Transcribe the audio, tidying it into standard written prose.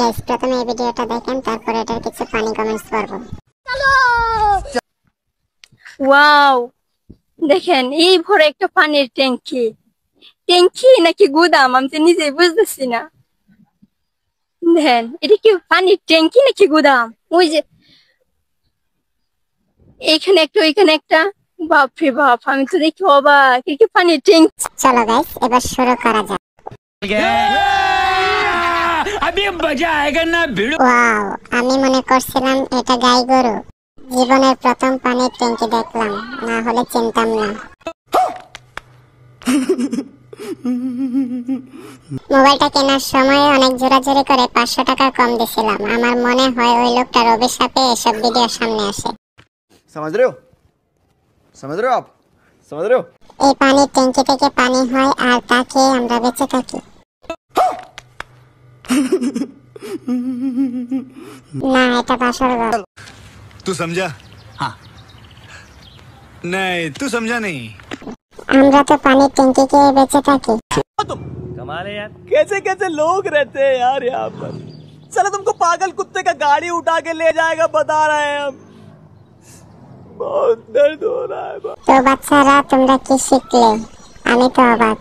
Guys প্রথমে এই ভিডিওটা দেখেন, তারপর এটার কিছু ফানি কমেন্টস করব। ওয়াও, দেখেন এই ভরে একটা পানির ট্যাঙ্কি। ট্যাঙ্কি নাকি গুদাম আমি তো নিজেই বুঝতেছি না। দেখেন এটা কি পানির ট্যাঙ্কি নাকি গুদাম? ওই যে এইখানে একটা ওইখানে একটা, বাপরে বাপ, আমি তো দেখি অবাক। এটা কি পানির ট্যাঙ্কি? চলো গাইস এবার শুরু করা যাক। अभी मजा आएगा ना भिड़ो। ওয়াও, আমি মনে করছিলাম এটা গাই গরু। জীবনের প্রথম পানির ট্যাঙ্কি দেখলাম, না হলে চিনতাম না। মোবাইলটা কেনার সময় অনেক জোরাজোরি করে 500 টাকা কম দিছিলাম। আমার মনে হয় ওই লোকটার অভিশাপে এসব ভিডিও সামনে আসে। समझ रहे हो? समझ रहे हो आप? समझ रहे हो? এই পানির ট্যাঙ্কি থেকে পানি হয় আর তা খেয়ে আমরা বেঁচে থাকি। না, এটা বাসর ঘর। तू समझा? हाँ। नहीं, तू समझा नहीं। আমরা তো পানির ট্যাঙ্কি খেয়ে বেঁচে থাকি। कमाल है यार। कैसे कैसे लोग रहते हैं यार यहाँ पर। साला तुमको पागल कुत्ते का गाड़ी उठा के ले जाएगा, बता रहे हैं हम। बहुत दर्द हो रहा है। তো বাচ্চারা তোমরা কি শিখলে? আমি তো অবাক।